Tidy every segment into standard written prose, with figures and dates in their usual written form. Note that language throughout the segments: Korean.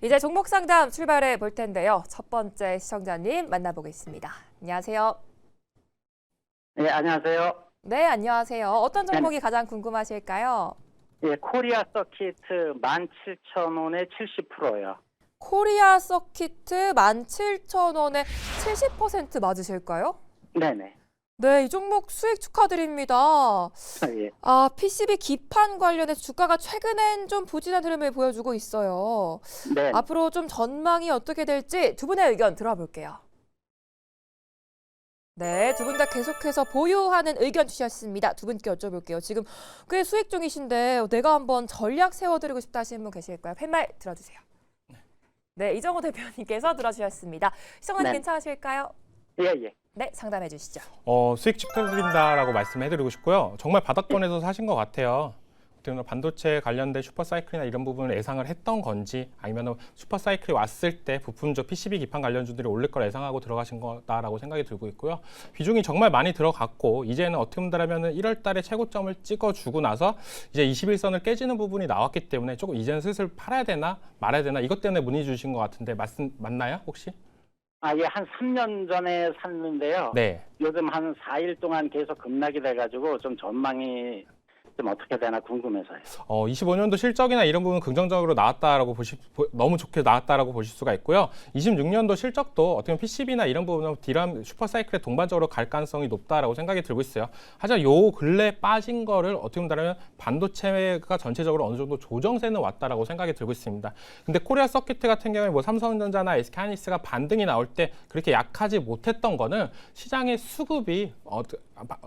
이제 종목 상담 출발해 볼 텐데요. 첫 번째 시청자님 만나보겠습니다. 안녕하세요. 네, 안녕하세요. 네, 안녕하세요. 어떤 네. 종목이 가장 궁금하실까요? 예, 코리아 서키트 17,000원에 70%요. 코리아 서키트 17,000원에 70% 맞으실까요? 네네. 네, 이 종목 수익 축하드립니다. 예. PCB 기판 관련해서 주가가 최근엔 좀 부진한 흐름을 보여주고 있어요. 네. 앞으로 좀 전망이 어떻게 될지 두 분의 의견 들어볼게요. 네, 두 분 다 계속해서 보유하는 의견 주셨습니다. 두 분께 여쭤볼게요. 지금 꽤 수익 중이신데 내가 한번 전략 세워드리고 싶다 하시는 분 계실까요? 팻말 들어주세요. 네, 이정호 대표님께서 들어주셨습니다. 시청자님 네. 괜찮으실까요? 예, 예. 네, 상담해 주시죠. 수익 축하드린다라고 말씀해드리고 싶고요. 정말 바닥권에서 사신 것 같아요. 어떻게 보면 반도체 관련된 슈퍼사이클이나 이런 부분을 예상을 했던 건지 아니면 슈퍼사이클이 왔을 때 부품조 PCB 기판 관련주들이 올릴 걸 예상하고 들어가신 거다라고 생각이 들고 있고요. 비중이 정말 많이 들어갔고 이제는 어떻게 본다면 1월 달에 최고점을 찍어주고 나서 이제 21선을 깨지는 부분이 나왔기 때문에 조금 이제는 슬슬 팔아야 되나 말아야 되나 이것 때문에 문의 주신 것 같은데 맞나요 혹시? 예, 한 3년 전에 샀는데요. 네. 요즘 한 4일 동안 계속 급락이 돼가지고 좀 전망이 좀 어떻게 되나 궁금해서요. 25년도 실적이나 이런 부분 긍정적으로 나왔다라고 너무 좋게 나왔다라고 보실 수가 있고요. 26년도 실적도 어떻게 보면 PCB나 이런 부분은 DRAM 슈퍼사이클에 동반적으로 갈 가능성이 높다라고 생각이 들고 있어요. 하지만 요 근래 빠진 거를 어떻게 본다면 반도체가 전체적으로 어느 정도 조정세는 왔다라고 생각이 들고 있습니다. 근데 코리아 서키트 같은 경우에 뭐 삼성전자나 SK하이닉스가 반등이 나올 때 그렇게 약하지 못했던 거는 시장의 수급이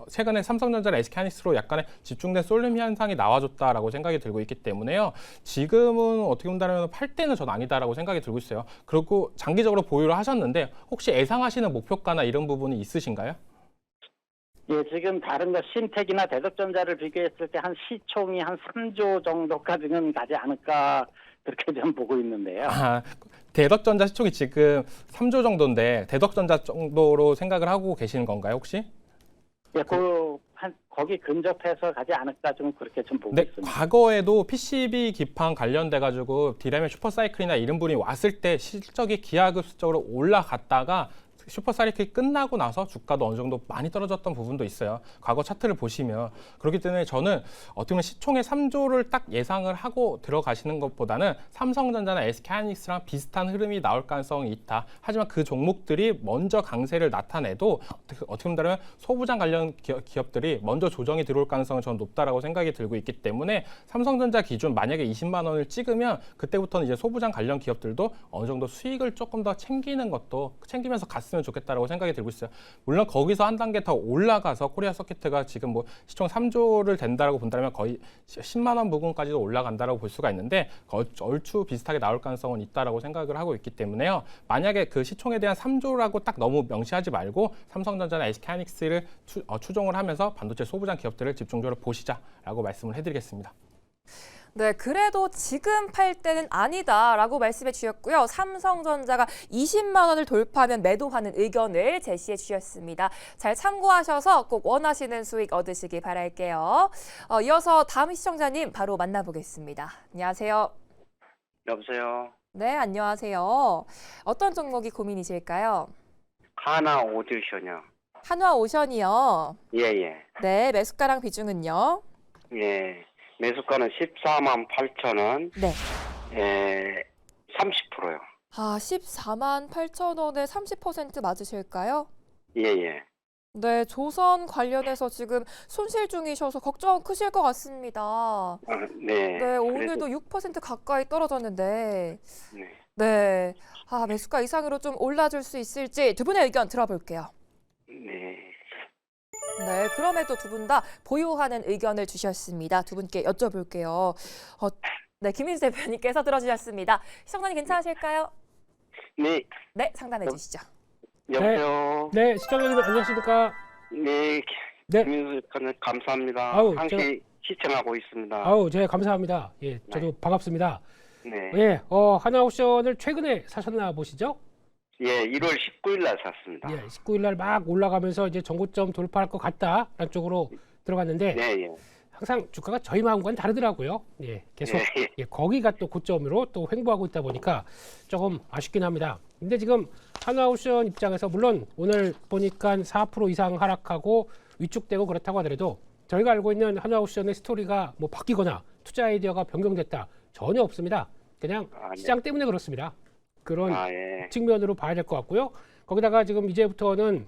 최근에 삼성전자나 SK하이닉스로 약간의 집중된 쏠림 현상이 나와줬다라고 생각이 들고 있기 때문에요. 지금은 어떻게 본다면 팔 때는 전 아니다라고 생각이 들고 있어요. 그리고 장기적으로 보유를 하셨는데 혹시 예상하시는 목표가나 이런 부분이 있으신가요? 예, 지금 다른 거 신택이나 대덕전자를 비교했을 때 한 시총이 한 3조 정도까지는 가지 않을까 그렇게 좀 보고 있는데요. 대덕전자 시총이 지금 3조 정도인데 대덕전자 정도로 생각을 하고 계시는 건가요, 혹시? 예, 거기 근접해서 가지 않을까 좀 그렇게 좀 보고 네, 있습니다. 과거에도 PCB 기판 관련돼 가지고 디램의 슈퍼사이클이나 이런 분이 왔을 때 실적이 기하급수적으로 올라갔다가 슈퍼사이클이 끝나고 나서 주가도 어느 정도 많이 떨어졌던 부분도 있어요. 과거 차트를 보시면. 그렇기 때문에 저는 어떻게 보면 시총의 3조를 딱 예상을 하고 들어가시는 것보다는 삼성전자나 SK하이닉스랑 비슷한 흐름이 나올 가능성이 있다. 하지만 그 종목들이 먼저 강세를 나타내도 어떻게 보면 소부장 관련 기업들이 먼저 조정이 들어올 가능성은 저는 높다라고 생각이 들고 있기 때문에 삼성전자 기준 만약에 20만 원을 찍으면 그때부터는 이제 소부장 관련 기업들도 어느 정도 수익을 조금 더 챙기면서 갔으면 좋겠다라고 생각이 들고 있어요. 물론 거기서 한 단계 더 올라가서 코리아 서키트가 지금 뭐 시총 3조를 된다라고 본다면 거의 10만 원 부근까지도 올라간다라고 볼 수가 있는데 얼추 비슷하게 나올 가능성은 있다라고 생각을 하고 있기 때문에요. 만약에 그 시총에 대한 3조라고 딱 너무 명시하지 말고 삼성전자나 SK하이닉스를 추종을 하면서 반도체 소부장 기업들을 집중적으로 보시자라고 말씀을 해드리겠습니다. 네, 그래도 지금 팔 때는 아니다라고 말씀해 주셨고요. 삼성전자가 20만 원을 돌파하면 매도하는 의견을 제시해 주셨습니다. 잘 참고하셔서 꼭 원하시는 수익 얻으시기 바랄게요. 이어서 다음 시청자님 바로 만나보겠습니다. 안녕하세요. 여보세요. 네, 안녕하세요. 어떤 종목이 고민이실까요? 하나 오디션이요. 한화오션이요. 예예. 네, 매수가랑 비중은요? 예. 매수가는 14만 8천 원. 네. 예. 30%요. 14만 8천 원에 30% 맞으실까요? 예예. 네, 조선 관련해서 지금 손실 중이셔서 걱정 크실 것 같습니다. 네. 네, 오늘도 6% 가까이 떨어졌는데, 네. 네, 매수가 이상으로 좀 올라줄 수 있을지 두 분의 의견 들어볼게요. 네. 네, 그럼에도 두 분 다 보유하는 의견을 주셨습니다. 두 분께 여쭤볼게요. 네, 김민수 대표님께서 들어주셨습니다. 시청자님 괜찮으실까요? 네. 네, 상담해 주시죠. 여보세요. 네, 시청자님 안녕하십니까? 네. 네. 김민수 대표님 감사합니다. 아우, 항상 시청하고 있습니다. 아우, 제 감사합니다. 예, 저도 반갑습니다. 네. 예, 하나옵션을 최근에 사셨나 보시죠? 예, 1월 19일 날 샀습니다. 예, 19일 날 막 올라가면서 이제 전고점 돌파할 것 같다라는 쪽으로 들어갔는데 네, 예. 항상 주가가 저희 마음과는 다르더라고요. 예, 계속 예. 예, 거기가 또 고점으로 또 횡보하고 있다 보니까 조금 아쉽긴 합니다. 근데 지금 하나옵션 입장에서 물론 오늘 보니까 4% 이상 하락하고 위축되고 그렇다고 하더라도 저희가 알고 있는 하나옵션의 스토리가 뭐 바뀌거나 투자 아이디어가 변경됐다 전혀 없습니다. 그냥 네. 시장 때문에 그렇습니다. 그런 예. 측면으로 봐야 될 것 같고요. 거기다가 지금 이제부터는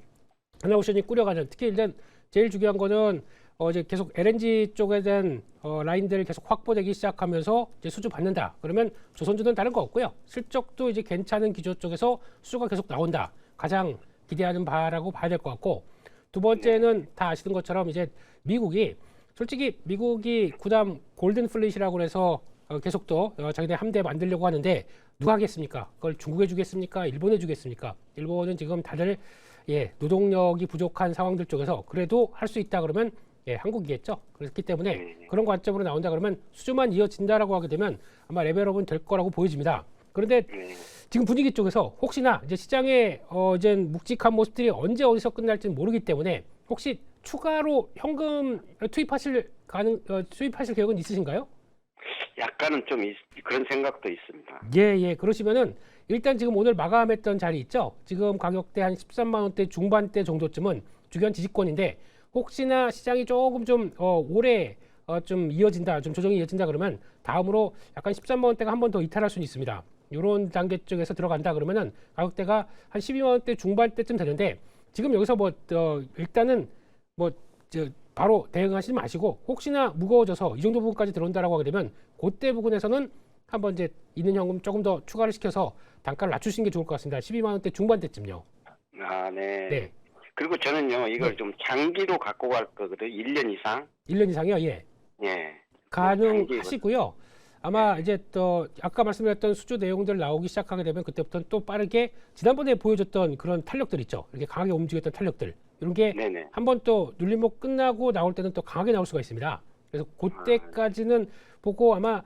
하나옵션이 꾸려가는 특히 일단 제일 중요한 거는 이제 계속 LNG 쪽에 대한 라인들을 계속 확보되기 시작하면서 이제 수주 받는다. 그러면 조선주는 다른 거 없고요. 실적도 이제 괜찮은 기조 쪽에서 수주가 계속 나온다. 가장 기대하는 바라고 봐야 될 것 같고 두 번째는 다 아시는 것처럼 이제 미국이 솔직히 미국이 구담 골든 플릿이라고 해서 계속 또 자기네 함대 만들려고 하는데 누가 하겠습니까? 그걸 중국에 주겠습니까? 일본에 주겠습니까? 일본은 지금 다들 노동력이 부족한 상황들 쪽에서 그래도 할 수 있다 그러면 한국이겠죠. 그렇기 때문에 그런 관점으로 나온다 그러면 수주만 이어진다라고 하게 되면 아마 레벨업은 될 거라고 보여집니다. 그런데 지금 분위기 쪽에서 혹시나 이제 시장의 이제 묵직한 모습들이 언제 어디서 끝날지는 모르기 때문에 혹시 추가로 현금 투입하실 계획은 있으신가요? 약간은 좀 그런 생각도 있습니다. 예. 그러시면은 일단 지금 오늘 마감했던 자리 있죠? 지금 가격대 한 13만 원대 중반대 정도쯤은 주변 지지권인데 혹시나 시장이 조금 좀 오래 좀 이어진다, 좀 조정이 이어진다 그러면 다음으로 약간 13만 원대가 한 번 더 이탈할 수는 있습니다. 이런 단계 쪽에서 들어간다 그러면은 가격대가 한 12만 원대 중반대쯤 되는데 지금 여기서 일단은 바로 대응하시지 마시고 혹시나 무거워져서 이 정도 부분까지 들어온다라고 하게 되면 그때 부분에서는 한번 이제 있는 현금 조금 더 추가를 시켜서 단가를 낮추시는 게 좋을 것 같습니다. 12만 원대 중반대쯤요. 네. 네. 그리고 저는요, 이걸 네. 좀 장기로 갖고 갈 거거든요. 1년 이상. 1년 이상이요? 예. 예. 가능하시고요. 아마 이제 또 아까 말씀드렸던 수주 내용들 나오기 시작하게 되면 그때부터는 또 빠르게 지난번에 보여줬던 그런 탄력들 있죠. 이렇게 강하게 움직였던 탄력들. 이런 게 네네. 한번 또 눌림목 끝나고 나올 때는 또 강하게 나올 수가 있습니다. 그래서 그때까지는 보고 아마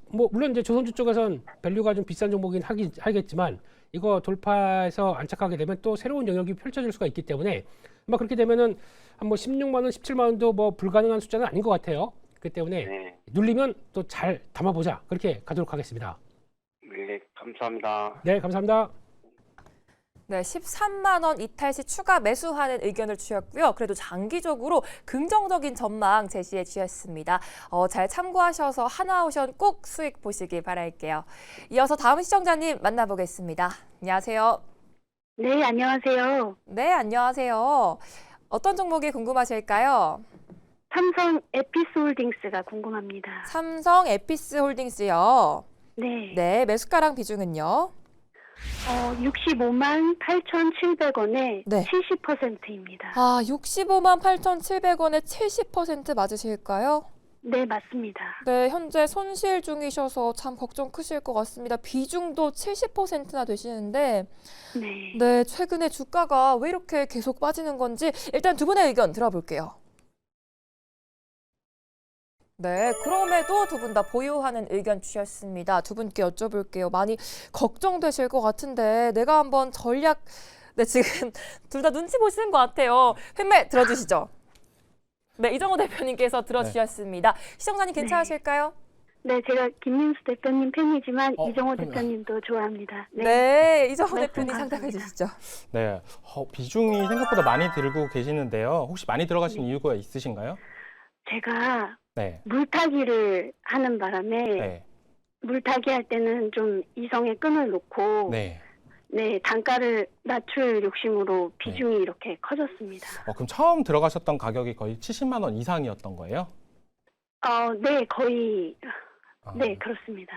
물론 이제 조선주 쪽에선 밸류가 좀 비싼 종목이긴 하겠지만 이거 돌파해서 안착하게 되면 또 새로운 영역이 펼쳐질 수가 있기 때문에 아마 그렇게 되면은 한 16만 원, 17만 원도 불가능한 숫자는 아닌 것 같아요. 그렇기 때문에 네. 눌리면 또 잘 담아보자. 그렇게 가도록 하겠습니다. 네, 감사합니다. 네, 감사합니다. 네, 13만 원 이탈 시 추가 매수하는 의견을 주셨고요. 그래도 장기적으로 긍정적인 전망 제시해 주셨습니다. 잘 참고하셔서 하나옵션 꼭 수익 보시길 바랄게요. 이어서 다음 시청자님 만나보겠습니다. 안녕하세요. 네, 안녕하세요. 네, 안녕하세요. 어떤 종목이 궁금하실까요? 삼성 에피스홀딩스가 궁금합니다. 삼성 에피스홀딩스요. 네. 네, 매수가랑 비중은요? 65만 8,700원에 네. 70%입니다. 65만 8,700원에 70% 맞으실까요? 네, 맞습니다. 네, 현재 손실 중이셔서 참 걱정 크실 것 같습니다. 비중도 70%나 되시는데 네. 네, 최근에 주가가 왜 이렇게 계속 빠지는 건지 일단 두 분의 의견 들어볼게요. 네, 그럼에도 두 분 다 보유하는 의견 주셨습니다. 두 분께 여쭤볼게요. 많이 걱정되실 것 같은데 내가 한번 전략... 네, 지금 둘 다 눈치 보시는 것 같아요. 팬매 들어주시죠. 네, 이정호 대표님께서 들어주셨습니다. 시청자님 괜찮으실까요? 네, 제가 김민수 대표님 팬이지만 이정호 팬이요. 대표님도 좋아합니다. 네, 이정호 말씀 대표님 감사합니다. 상담해 주시죠. 네, 비중이 생각보다 많이 들고 계시는데요. 혹시 많이 들어가신 이유가 있으신가요? 제가 네. 물타기를 하는 바람에 네. 물타기 할 때는 좀 이성의 끈을 놓고 네. 네, 단가를 낮출 욕심으로 비중이 이렇게 커졌습니다. 그럼 처음 들어가셨던 가격이 거의 70만 원 이상이었던 거예요? 네, 거의 아, 네, 그렇습니다.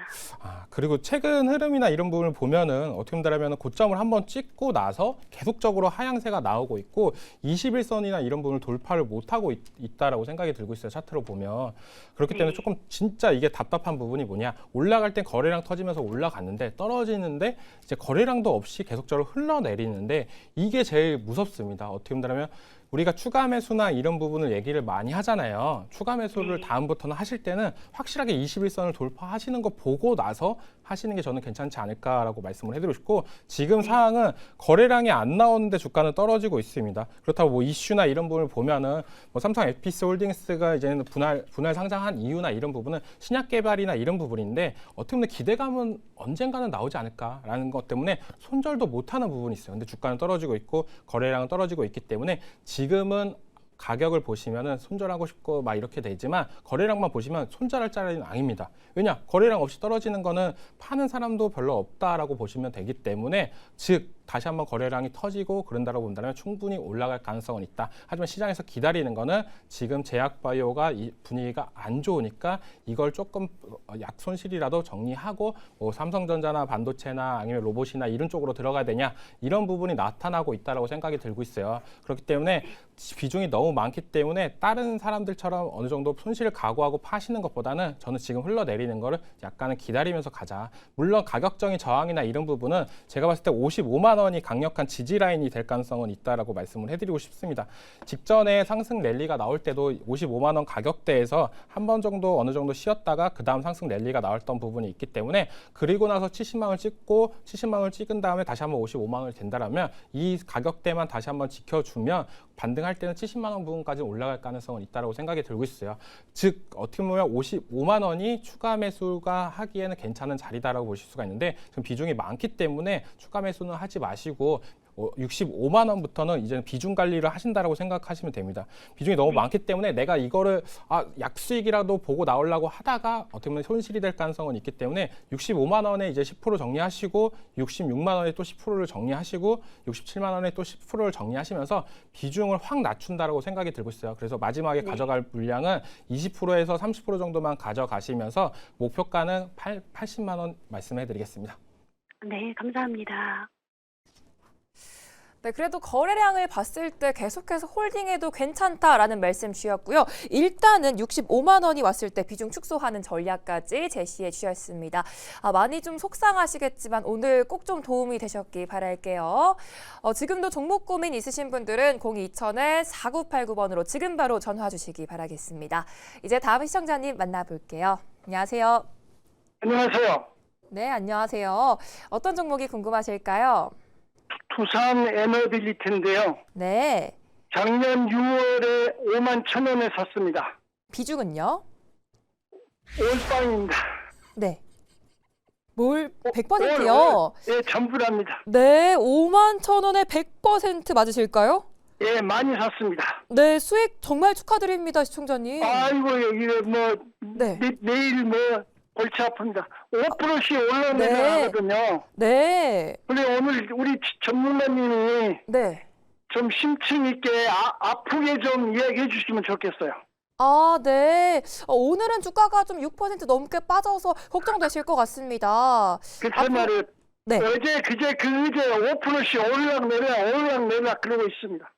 그리고 최근 흐름이나 이런 부분을 보면은 어떻게 본다면 고점을 한번 찍고 나서 계속적으로 하향세가 나오고 있고 21선이나 이런 부분을 돌파를 못하고 있다라고 생각이 들고 있어요. 차트로 보면. 그렇기 때문에 조금 진짜 이게 답답한 부분이 뭐냐. 올라갈 땐 거래량 터지면서 올라갔는데 떨어지는데 이제 거래량도 없이 계속적으로 흘러내리는데 이게 제일 무섭습니다. 어떻게 본다면 우리가 추가 매수나 이런 부분을 얘기를 많이 하잖아요. 추가 매수를 다음부터는 하실 때는 확실하게 21선을 돌파하시는 거 보고 나서 하시는 게 저는 괜찮지 않을까라고 말씀을 해드리고 싶고 지금 상황은 거래량이 안 나오는데 주가는 떨어지고 있습니다. 그렇다고 뭐 이슈나 이런 부분을 보면은 뭐 삼성 에피스 홀딩스가 이제는 분할 상장한 이유나 이런 부분은 신약 개발이나 이런 부분인데 어떻게 보면 기대감은 언젠가는 나오지 않을까라는 것 때문에 손절도 못하는 부분이 있어요. 근데 주가는 떨어지고 있고 거래량은 떨어지고 있기 때문에 지금은 가격을 보시면은 손절하고 싶고 막 이렇게 되지만 거래량만 보시면 손절할 자리는 아닙니다. 왜냐? 거래량 없이 떨어지는 거는 파는 사람도 별로 없다라고 보시면 되기 때문에 즉 다시 한번 거래량이 터지고 그런다고 본다면 충분히 올라갈 가능성은 있다. 하지만 시장에서 기다리는 거는 지금 제약바이오가 이 분위기가 안 좋으니까 이걸 조금 약 손실이라도 정리하고 뭐 삼성전자나 반도체나 아니면 로봇이나 이런 쪽으로 들어가야 되냐 이런 부분이 나타나고 있다라고 생각이 들고 있어요. 그렇기 때문에 비중이 너무 많기 때문에 다른 사람들처럼 어느 정도 손실을 각오하고 파시는 것보다는 저는 지금 흘러내리는 거를 약간은 기다리면서 가자. 물론 가격적인 저항이나 이런 부분은 제가 봤을 때 55만 원이 강력한 지지 라인이 될 가능성은 있다라고 말씀을 해드리고 싶습니다. 직전에 상승 랠리가 나올 때도 55만 원 가격대에서 한 번 정도 어느 정도 쉬었다가 그 다음 상승 랠리가 나왔던 부분이 있기 때문에 그리고 나서 70만 원을 찍고 70만 원을 찍은 다음에 다시 한번 55만 원이 된다라면 이 가격대만 다시 한번 지켜주면 반등할 때는 70만 원 부분까지 올라갈 가능성은 있다고 생각이 들고 있어요. 즉 어떻게 보면 55만 원이 추가 매수가 하기에는 괜찮은 자리다라고 보실 수가 있는데 지금 비중이 많기 때문에 추가 매수는 하지 마시고 65만 원부터는 이제 비중 관리를 하신다라고 생각하시면 됩니다. 비중이 너무 많기 때문에 내가 이거를 약수익이라도 보고 나오려고 하다가 어떻게 보면 손실이 될 가능성은 있기 때문에 65만 원에 이제 10% 정리하시고 66만 원에 또 10%를 정리하시고 67만 원에 또 10%를 정리하시면서 비중을 확 낮춘다라고 생각이 들고 있어요. 그래서 마지막에 가져갈 물량은 20%에서 30% 정도만 가져가시면서 목표가는 80만 원 말씀해 드리겠습니다. 네, 감사합니다. 네, 그래도 거래량을 봤을 때 계속해서 홀딩해도 괜찮다라는 말씀 주셨고요. 일단은 65만 원이 왔을 때 비중 축소하는 전략까지 제시해 주셨습니다. 많이 좀 속상하시겠지만 오늘 꼭 좀 도움이 되셨길 바랄게요. 지금도 종목 고민 있으신 분들은 02,000-4989번으로 지금 바로 전화 주시기 바라겠습니다. 이제 다음 시청자님 만나볼게요. 안녕하세요. 안녕하세요. 네, 안녕하세요. 어떤 종목이 궁금하실까요? 두산 에너빌리티인데요. 네, 작년 6월에 5만 1,000원에 샀습니다. 비중은요? 올빵입니다. 네. 뭘 100%요? 예, 전부랍니다. 네, 5만 1,000원에 100% 맞으실까요? 예, 많이 샀습니다. 네, 수익 정말 축하드립니다, 시청자님. 아이고, 이거 뭐 네. 내일 뭐 골치 아픕니다. 5%씩 올라내려 네. 하거든요. 네. 근데 오늘 우리 전문가님이 네. 좀 심층 있게 아프게 좀 이야기해 주시면 좋겠어요. 네. 오늘은 주가가 좀 6% 넘게 빠져서 걱정되실 것 같습니다. 그 말이에요. 네. 어제 그제 5%씩 올락내려 그러고 있습니다.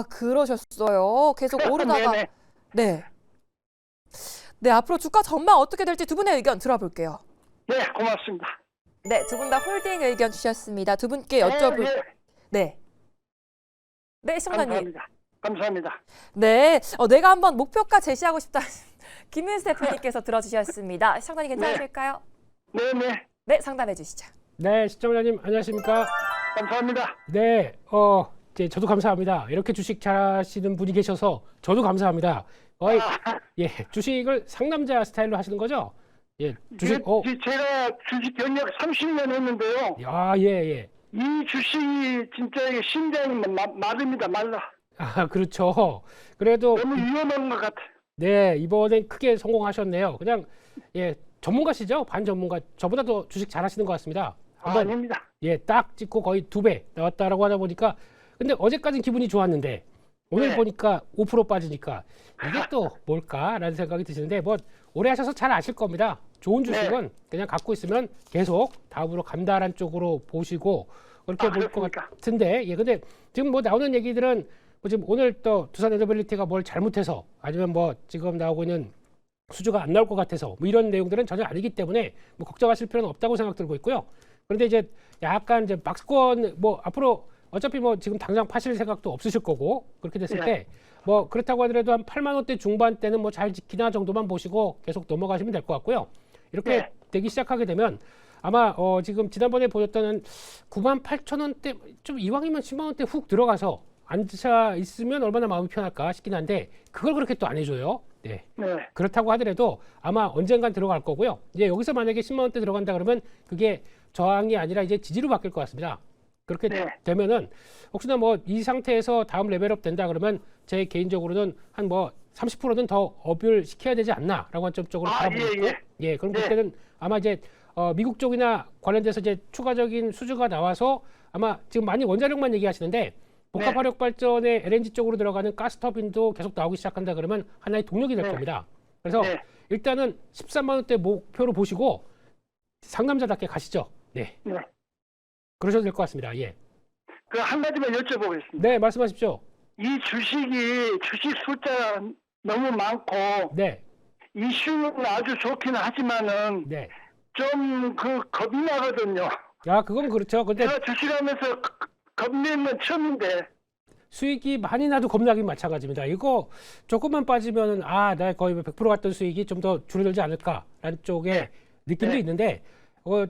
그러셨어요. 계속 오르다가. 네네. 네. 네, 앞으로 주가 전망 어떻게 될지 두 분의 의견 들어볼게요. 네, 고맙습니다. 네, 두 분 다 홀딩 의견 주셨습니다. 두 분께 여쭤볼. 예, 네. 네, 시청자님. 감사합니다. 네, 내가 한번 목표가 제시하고 싶다. 김민수 대표님께서 들어주셨습니다. 시청자님 괜찮으실까요? 네네. 네, 상담해 주시죠. 네, 시청자님 안녕하십니까? 감사합니다. 네, 이제 저도 감사합니다. 이렇게 주식 잘하시는 분이 계셔서 저도 감사합니다. 예, 주식을 상남자 스타일로 하시는 거죠? 예, 주식. 제가 주식 경력 30년 했는데요. 예. 이 주식이 진짜 심장이 마릅니다. 말라. 그렇죠. 그래도 너무 위험한 것 같아요. 네, 이번엔 크게 성공하셨네요. 그냥 전문가시죠? 반전문가. 저보다 더 주식 잘하시는 것 같습니다. 한번 아닙니다. 딱 찍고 거의 2배 나왔다라고 하다 보니까 근데 어제까지는 기분이 좋았는데 오늘 네. 보니까 5% 빠지니까 이게 또 뭘까라는 생각이 드시는데 뭐 오래 하셔서 잘 아실 겁니다. 좋은 주식은 그냥 갖고 있으면 계속 다음으로 간다라는 쪽으로 보시고 그렇게 볼 것 그렇습니까? 같은데 근데 지금 뭐 나오는 얘기들은 뭐 지금 오늘 또 두산 에너빌리티가 뭘 잘못해서 아니면 뭐 지금 나오고 있는 수주가 안 나올 것 같아서 뭐 이런 내용들은 전혀 아니기 때문에 뭐 걱정하실 필요는 없다고 생각 들고 있고요. 그런데 이제 약간 이제 박스권 뭐 앞으로 어차피 뭐 지금 당장 파실 생각도 없으실 거고 그렇게 됐을 때 뭐 그렇다고 하더라도 한 8만 원대 중반대는 뭐 잘 지키나 정도만 보시고 계속 넘어가시면 될 것 같고요. 이렇게 되기 시작하게 되면 아마 지금 지난번에 보였던 98,000원대 좀 이왕이면 10만 원대 훅 들어가서 앉아 있으면 얼마나 마음이 편할까 싶긴 한데 그걸 그렇게 또 안 해줘요. 네. 네. 그렇다고 하더라도 아마 언젠간 들어갈 거고요. 이제 여기서 만약에 10만 원대 들어간다 그러면 그게 저항이 아니라 이제 지지로 바뀔 것 같습니다. 그렇게 네. 되면은 혹시나 뭐 이 상태에서 다음 레벨업 된다 그러면 제 개인적으로는 한 뭐 30%는 더 업을 시켜야 되지 않나라고 한점적으로 바라보고 있고, 예, 그럼 네. 그때는 아마 이제 미국 쪽이나 관련돼서 이제 추가적인 수주가 나와서 아마 지금 많이 원자력만 얘기하시는데 복합화력 발전의 LNG 쪽으로 들어가는 가스터빈도 계속 나오기 시작한다 그러면 하나의 동력이 될 네. 겁니다. 그래서 네. 일단은 13만 원대 목표로 보시고 상남자답게 가시죠. 네. 네. 그러셔도 될 것 같습니다. 예. 그 한 가지만 여쭤보겠습니다. 네, 말씀하십시오. 이 주식 숫자 너무 많고 네. 이슈는 아주 좋기는 하지만은 네. 좀 겁이 나거든요. 야, 그건 그렇죠. 근데 내가 주식하면서 겁내는 처음인데. 수익이 많이 나도 겁나긴 마찬가지입니다. 이거 조금만 빠지면은 나 거의 100% 갔던 수익이 좀 더 줄어들지 않을까라는 쪽의 느낌도 네. 있는데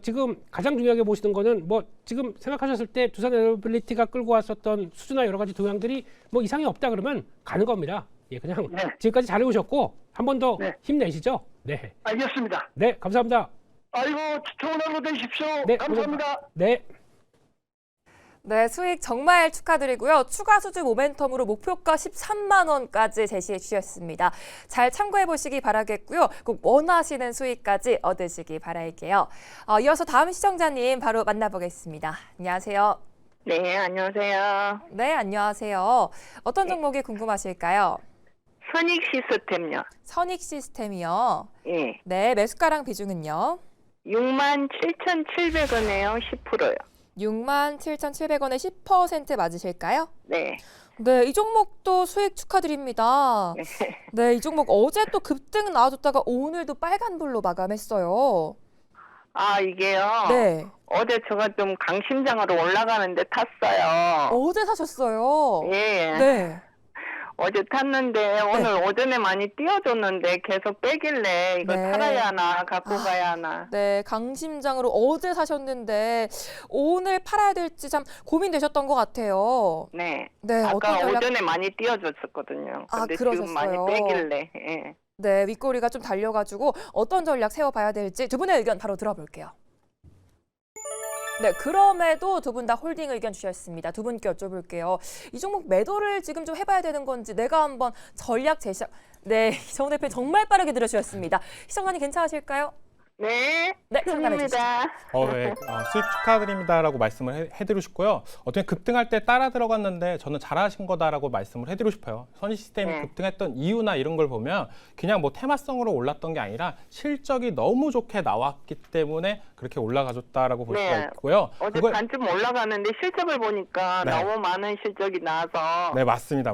지금 가장 중요하게 보시는 거는 뭐 지금 생각하셨을 때 두산 에너빌리티가 끌고 왔었던 수주나 여러 가지 동향들이 뭐 이상이 없다 그러면 가는 겁니다. 예, 그냥 네. 지금까지 잘해오셨고 한 번 더 네. 힘내시죠. 네, 알겠습니다. 네, 감사합니다. 아이고, 좋은 하루 되십시오. 네, 감사합니다. 네. 네, 수익 정말 축하드리고요. 추가 수주 모멘텀으로 목표가 13만 원까지 제시해 주셨습니다. 잘 참고해 보시기 바라겠고요. 꼭 원하시는 수익까지 얻으시기 바랄게요. 이어서 다음 시청자님 바로 만나보겠습니다. 안녕하세요. 네, 안녕하세요. 네, 안녕하세요. 어떤 종목이 궁금하실까요? 선익 시스템요. 선익 시스템이요. 예. 네, 매수가랑 비중은요? 67,700원에요. 10%요. 67,700원에 10% 맞으실까요? 네. 네, 이 종목도 수익 축하드립니다. 네, 이 종목 어제 또 급등 나와줬다가 오늘도 빨간불로 마감했어요. 아, 이게요. 네, 어제 제가 좀 강심장으로 올라가는데 탔어요. 어제 사셨어요. 예. 네, 어제 탔는데 오늘 오전에 많이 띄워줬는데 계속 빼길래 이거 네. 팔아야 하나 갖고 가야 하나. 네, 강심장으로 어제 사셨는데 오늘 팔아야 될지 참 고민되셨던 것 같아요. 네. 네, 아까 어떤 전략? 오전에 많이 띄워줬었거든요. 아, 근데 지금 많이 그러셨어요? 빼길래. 예. 네, 윗꼬리가 좀 달려가지고 어떤 전략 세워봐야 될지 두 분의 의견 바로 들어볼게요. 네, 그럼에도 두 분 다 홀딩 의견 주셨습니다. 두 분께 여쭤볼게요. 이 종목 매도를 지금 좀 해봐야 되는 건지 내가 한번 전략 제시. 네, 이정우 대표 정말 빠르게 들어주셨습니다. 시청자님 괜찮으실까요? 네. 네, 상담해 주시죠. 좋습니다. 네. 수익 축하드립니다라고 말씀을 해드리고 싶고요. 어떻게 급등할 때 따라 들어갔는데 저는 잘하신 거다라고 말씀을 해드리고 싶어요. 선익 시스템이 네. 급등했던 이유나 이런 걸 보면 그냥 뭐 테마성으로 올랐던 게 아니라 실적이 너무 좋게 나왔기 때문에 그렇게 올라가줬다라고 볼 수가 네. 있고요. 어제 반쯤 올라가는데 실적을 보니까 네. 너무 많은 실적이 나와서 네, 맞습니다.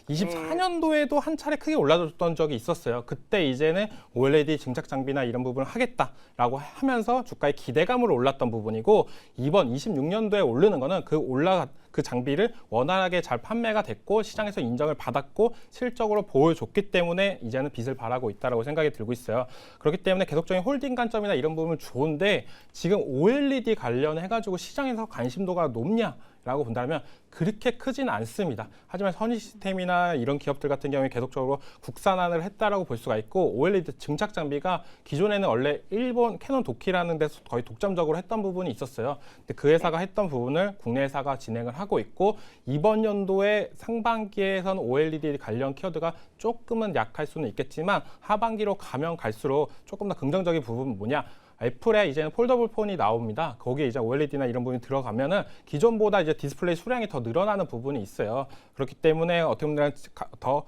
24년도에도 한 차례 크게 올라줬던 적이 있었어요. 그때 이제는 OLED 증착 장비나 이런 부분을 하겠다라고 하면서 주가의 기대감으로 올랐던 부분이고, 이번 26년도에 오르는 거는 그 장비를 원활하게 잘 판매가 됐고 시장에서 인정을 받았고 실적으로 보여줬기 때문에 이제는 빛을 발하고 있다고 생각이 들고 있어요. 그렇기 때문에 계속적인 홀딩 관점이나 이런 부분은 좋은데, 지금 OLED 관련해가지고 시장에서 관심도가 높냐라고 본다면 그렇게 크진 않습니다. 하지만 선익 시스템이나 이런 기업들 같은 경우에 계속적으로 국산화를 했다라고 볼 수가 있고, OLED 증착 장비가 기존에는 원래 일본 캐논 도키라는 데서 거의 독점적으로 했던 부분이 있었어요. 근데 그 회사가 했던 부분을 국내 회사가 진행을 하고 있고, 이번 연도에 상반기에선 OLED 관련 키워드가 조금은 약할 수는 있겠지만 하반기로 가면 갈수록 조금 더 긍정적인 부분은 뭐냐? 애플에 이제는 폴더블 폰이 나옵니다. 거기에 이제 OLED나 이런 부분이 들어가면은 기존보다 이제 디스플레이 수량이 더 늘어나는 부분이 있어요. 그렇기 때문에 어떻게 보면 더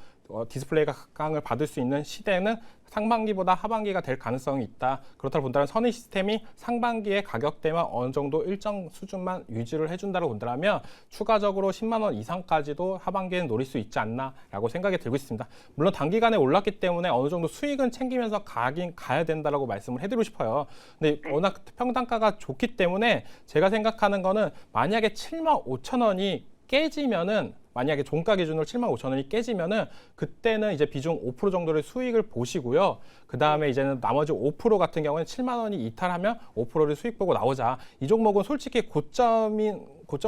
디스플레이가 각광을 받을 수 있는 시대는 상반기보다 하반기가 될 가능성이 있다. 그렇다고 본다면 선익 시스템이 상반기에 가격대만 어느 정도 일정 수준만 유지를 해준다고 본다면 추가적으로 10만 원 이상까지도 하반기에는 노릴 수 있지 않나라고 생각이 들고 있습니다. 물론 단기간에 올랐기 때문에 어느 정도 수익은 챙기면서 가긴 가야 된다라고 말씀을 해드리고 싶어요. 근데 워낙 평단가가 좋기 때문에 제가 생각하는 거는 만약에 7만 5천 원이 깨지면은 만약에 종가 기준으로 75,000원이 깨지면은 그때는 이제 비중 5% 정도의 수익을 보시고요. 그 다음에 이제는 나머지 5% 같은 경우는 7만 원이 이탈하면 5%를 수익 보고 나오자. 이 종목은 솔직히 고점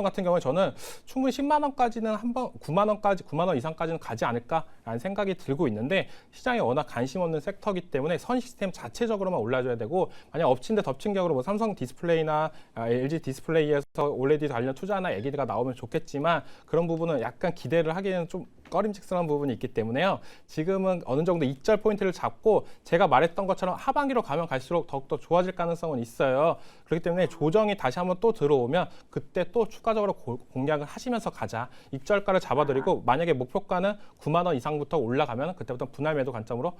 같은 경우에 저는 충분히 10만 원까지는 한번 9만 원 이상까지는 가지 않을까라는 생각이 들고 있는데 시장에 워낙 관심 없는 섹터이기 때문에 선 시스템 자체적으로만 올라줘야 되고 만약 엎친 데 덮친 격으로 뭐 삼성 디스플레이나 LG 디스플레이에서 올레드 관련 투자나 얘기가 나오면 좋겠지만 그런 부분은 약간 기대를 하기에는 좀 꺼림칙스러운 부분이 있기 때문에요. 지금은 어느 정도 익절 포인트를 잡고 제가 말했던 것처럼 하반기로 가면 갈수록 더욱더 좋아질 가능성은 있어요. 그렇기 때문에 조정이 다시 한번 또 들어오면 그때 또 추가적으로 공략을 하시면서 가자. 익절가를 잡아드리고 만약에 목표가는 9만 원 이상부터 올라가면 그때부터 분할 매도 관점으로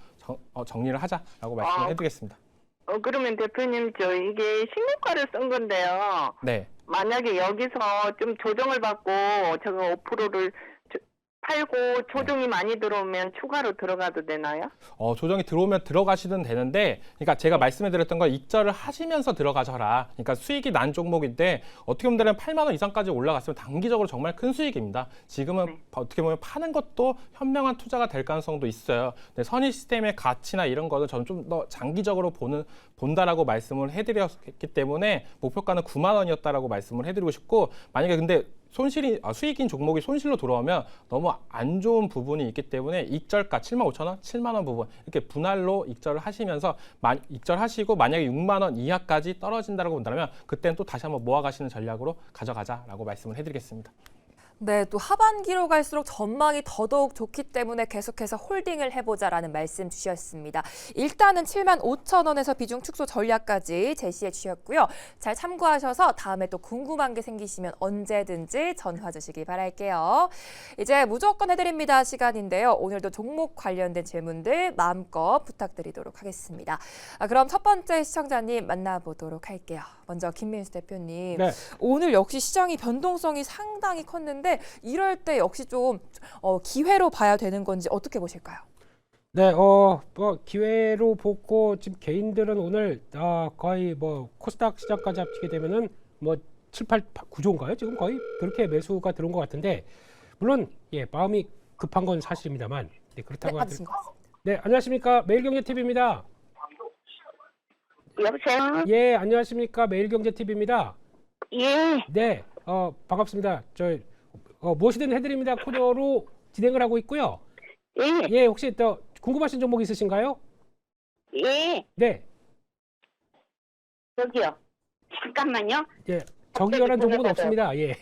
정리를 하자라고 말씀을 해드리겠습니다. 그러면 대표님 이게 신고가를 쓴 건데요. 네. 만약에 여기서 좀 조정을 받고 저거 5%를 팔고 조정이 많이 들어오면 추가로 들어가도 되나요? 조정이 들어오면 들어가시면 되는데, 그러니까 제가 말씀해드렸던 건 익절을 하시면서 들어가셔라. 그러니까 수익이 난 종목인데 어떻게 보면 8만 원 이상까지 올라갔으면 단기적으로 정말 큰 수익입니다. 지금은 어떻게 보면 파는 것도 현명한 투자가 될 가능성도 있어요. 근데 선의 시스템의 가치나 이런 거는 저는 좀 더 장기적으로 본다라고 말씀을 해드렸기 때문에 목표가는 9만 원이었다라고 말씀을 해드리고 싶고, 만약에 근데 수익인 종목이 손실로 돌아오면 너무 안 좋은 부분이 있기 때문에 익절가 75,000원, 7만 원 부분 이렇게 분할로 익절을 하시면서 익절하시고 만약에 6만 원 이하까지 떨어진다고 본다면 그때는 또 다시 한번 모아가시는 전략으로 가져가자라고 말씀을 해드리겠습니다. 네, 또 하반기로 갈수록 전망이 더더욱 좋기 때문에 계속해서 홀딩을 해보자라는 말씀 주셨습니다. 일단은 75,000원에서 비중 축소 전략까지 제시해 주셨고요. 잘 참고하셔서 다음에 또 궁금한 게 생기시면 언제든지 전화 주시기 바랄게요. 이제 무조건 해드립니다 시간인데요. 오늘도 종목 관련된 질문들 마음껏 부탁드리도록 하겠습니다. 그럼 첫 번째 시청자님 만나보도록 할게요. 먼저 김민수 대표님. 네. 오늘 역시 시장이 변동성이 상당히 컸는데 이럴 때 역시 좀 기회로 봐야 되는 건지 어떻게 보실까요? 네, 기회로 보고 지금 개인들은 오늘 거의 코스닥 시장까지 합치게 되면은 7, 8, 9조인가요? 지금 거의 그렇게 매수가 들어온 것 같은데, 물론 마음이 급한 건 사실입니다만, 그렇다고 받으신 것 같습니다. 네, 안녕하십니까? 매일경제TV입니다. 여보세요? 예, 안녕하십니까? 매일경제TV입니다. 예. 네, 반갑습니다. 무엇이든 해드립니다 코너로 진행을 하고 있고요. 예. 예, 혹시 또 궁금하신 종목 있으신가요? 예. 네, 여기요. 잠깐만요. 예, 저기 관한 종목은 없습니다. 예.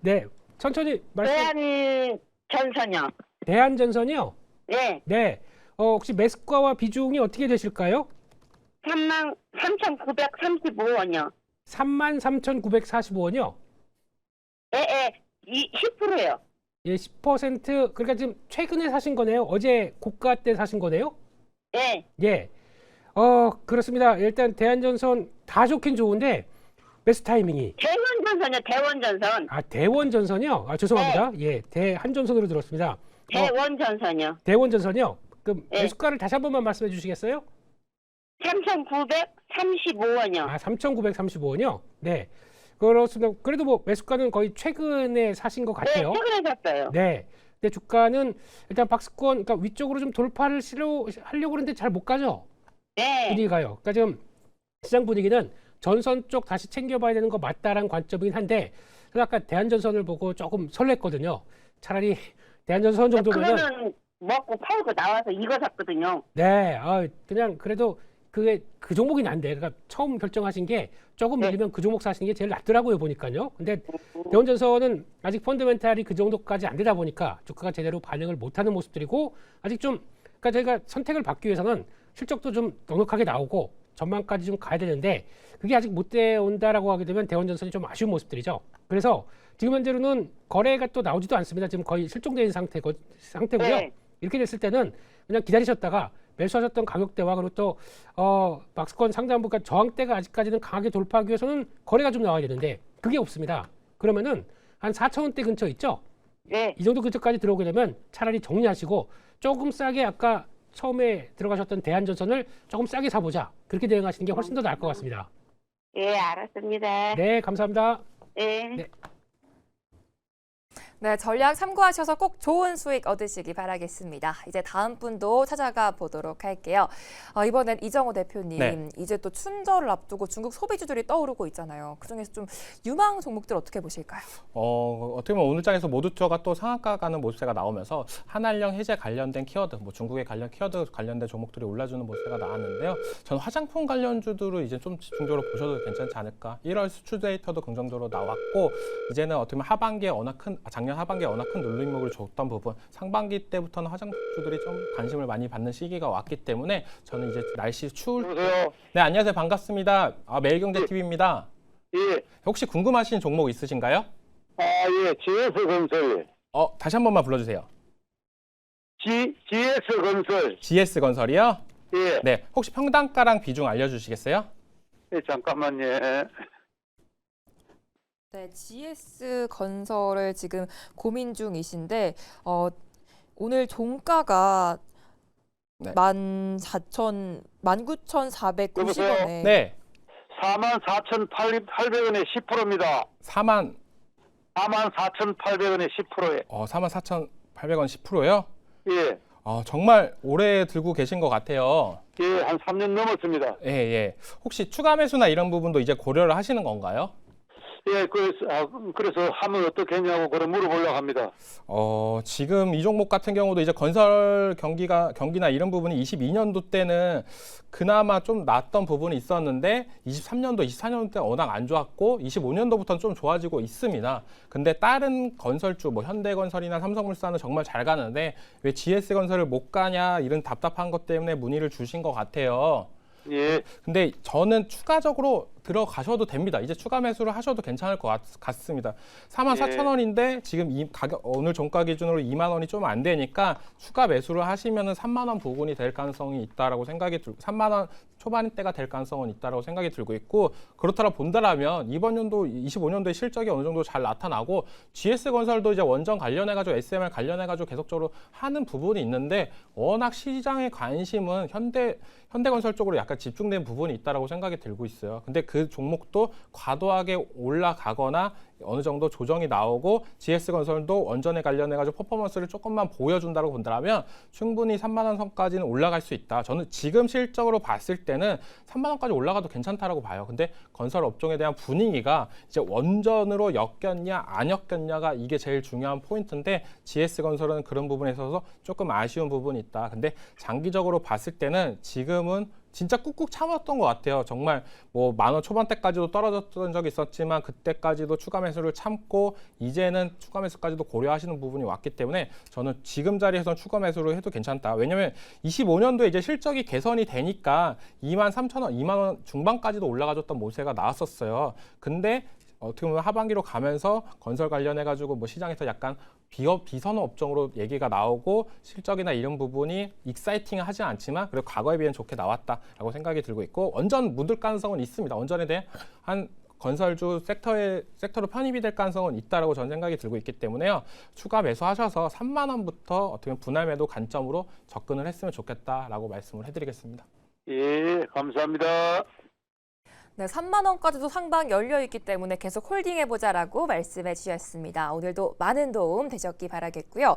네, 천천히 말씀. 대한전선이요. 대한전선이요? 예. 네, 혹시 매수가와 비중이 어떻게 되실까요? 33,935원이요. 33,945원이요? 예. 10%요. 예, 10%. 그러니까 지금 최근에 사신 거네요. 어제 고가 때 사신 거네요. 예. 예. 그렇습니다. 일단 대한전선 다 좋긴 좋은데 매수 타이밍이. 대원전선이요. 대원전선. 대원전선이요? 죄송합니다. 예, 대한전선으로 들었습니다. 대원전선이요. 대원전선이요? 그럼 예. 매수가를 다시 한 번만 말씀해 주시겠어요? 3,935원이요. 3,935원이요? 네. 그렇습니다. 그래도 매수가는 거의 최근에 사신 것 같아요. 네, 최근에 샀어요. 네. 근데 주가는 일단 박스권, 그러니까 위쪽으로 좀 돌파를 하려고 그러는데 잘 못 가죠? 네. 분위기가요. 그러니까 지금 시장 분위기는 전선 쪽 다시 챙겨봐야 되는 거 맞다라는 관점이긴 한데, 그래서 아까 대한전선을 보고 조금 설렜거든요. 차라리 대한전선 정도면은. 그거는 먹고 팔고 나와서 이거 샀거든요. 네. 그냥 그래도 그게 그 종목이 난데, 그러니까 처음 결정하신 게 조금 밀리면 그 종목 사시는 게 제일 낫더라고요, 보니까요. 근데 대원전선은 아직 펀더멘탈이 그 정도까지 안 되다 보니까 주가가 제대로 반영을 못하는 모습들이고, 아직 좀, 그러니까 저희가 선택을 받기 위해서는 실적도 좀 넉넉하게 나오고 전망까지 좀 가야 되는데 그게 아직 못 되온다라고 하게 되면 대원전선이 좀 아쉬운 모습들이죠. 그래서 지금 현재로는 거래가 또 나오지도 않습니다. 지금 거의 실종된 상태고요. 네. 이렇게 됐을 때는 그냥 기다리셨다가 매수하셨던 가격대와 그리고 또 박스권 상단부가 저항대가 아직까지는 강하게 돌파하기 위해서는 거래가 좀 나와야 되는데 그게 없습니다. 그러면은 한 4,000원대 근처 있죠? 네. 이 정도 근처까지 들어오게 되면 차라리 정리하시고 조금 싸게 아까 처음에 들어가셨던 대한전선을 조금 싸게 사보자. 그렇게 대응하시는 게 훨씬 더 나을 것 같습니다. 예, 알았습니다. 네, 감사합니다. 예. 네. 네, 전략 참고하셔서 꼭 좋은 수익 얻으시기 바라겠습니다. 이제 다음 분도 찾아가 보도록 할게요. 이번엔 이정호 대표님, 네. 이제 또 춘절을 앞두고 중국 소비주들이 떠오르고 있잖아요. 그중에서 좀 유망 종목들 어떻게 보실까요? 어떻게 보면 오늘 장에서 모두 투어가 또 상한가 가는 모습세가 나오면서 한알령 해제 관련된 키워드, 뭐 중국의 키워드 관련된 종목들이 올라주는 모습세가 나왔는데요. 저는 화장품 관련주들을 이제 좀 집중적으로 보셔도 괜찮지 않을까. 1월 수출 데이터도 긍정적으로 나왔고 이제는 어떻게 보면 하반기에 작년 하반기에 워낙 큰 눌림목을 줬던 부분, 상반기 때부터는 화장품주들이 좀 관심을 많이 받는 시기가 왔기 때문에 저는 이제 날씨 추울 여보세요. 네, 안녕하세요. 반갑습니다. 매일경제TV입니다. 예. 혹시 궁금하신 종목 있으신가요? 예. GS건설. 다시 한 번만 불러주세요. GS건설. GS건설이요? 예. 네, 혹시 평단가랑 비중 알려주시겠어요? 예, 잠깐만요. 네, GS건설을 지금 고민 중이신데 오늘 종가가 네. 19,490원에 네, 44,800원에 10%입니다. 44,800원에 10%에. 44,800원 10%요? 예. 정말 오래 들고 계신 것 같아요. 예, 한 3년 넘었습니다. 예, 예. 혹시 추가 매수나 이런 부분도 이제 고려를 하시는 건가요? 예, 그래서 하면 어떻게 했냐고 그걸 물어보려고 합니다. 지금 이 종목 같은 경우도 이제 건설 경기나 이런 부분이 22년도 때는 그나마 좀 낫던 부분이 있었는데 23년도, 24년도 때 워낙 안 좋았고 25년도부터는 좀 좋아지고 있습니다. 근데 다른 건설주, 뭐 현대건설이나 삼성물산은 정말 잘 가는데 왜 GS건설을 못 가냐 이런 답답한 것 때문에 문의를 주신 것 같아요. 예. 근데 저는 추가적으로 들어가셔도 됩니다. 이제 추가 매수를 하셔도 괜찮을 것 같습니다. 44,000원인데 지금 이 가격 오늘 종가 기준으로 2만 원이 좀 안 되니까 추가 매수를 하시면은 3만 원 부근이 될 가능성이 있다라고 생각이 들고 3만 원 초반대가 될 가능성은 있다라고 생각이 들고 있고 그렇다라 본다라면 이번 연도 25년도에 실적이 어느 정도 잘 나타나고 GS건설도 이제 원전 관련해가지고 SMR 관련해가지고 계속적으로 하는 부분이 있는데 워낙 시장의 관심은 현대건설 쪽으로 약간 집중된 부분이 있다라고 생각이 들고 있어요. 근데 그 종목도 과도하게 올라가거나 어느 정도 조정이 나오고 GS건설도 원전에 관련해가지고 퍼포먼스를 조금만 보여준다고 본다면 충분히 3만 원 선까지는 올라갈 수 있다. 저는 지금 실적으로 봤을 때는 3만 원까지 올라가도 괜찮다라고 봐요. 근데 건설 업종에 대한 분위기가 이제 원전으로 엮였냐 안 엮였냐가 이게 제일 중요한 포인트인데 GS건설은 그런 부분에 있어서 조금 아쉬운 부분이 있다. 근데 장기적으로 봤을 때는 지금은 진짜 꾹꾹 참았던 것 같아요. 정말 뭐 10,000원 초반대까지도 떨어졌던 적이 있었지만 그때까지도 추가 매수를 참고 이제는 추가 매수까지도 고려하시는 부분이 왔기 때문에 저는 지금 자리에서는 추가 매수를 해도 괜찮다. 왜냐면 25년도에 이제 실적이 개선이 되니까 23,000원, 2만 원 중반까지도 올라가줬던 모세가 나왔었어요. 근데 어떻게 보면 하반기로 가면서 건설 관련해가지고 뭐 시장에서 약간 비선호 업종으로 얘기가 나오고 실적이나 이런 부분이 익사이팅하지 않지만 그래도 과거에 비해 좋게 나왔다라고 생각이 들고 있고 원전 묻을 가능성은 있습니다. 원전에 대한 한 건설주 섹터로 편입이 될 가능성은 있다라고 저는 생각이 들고 있기 때문에요. 추가 매수하셔서 3만 원부터 어떻게 보면 분할 매도 관점으로 접근을 했으면 좋겠다라고 말씀을 해드리겠습니다. 예, 감사합니다. 네, 3만 원까지도 상방 열려 있기 때문에 계속 홀딩해보자라고 말씀해 주셨습니다. 오늘도 많은 도움 되셨기 바라겠고요.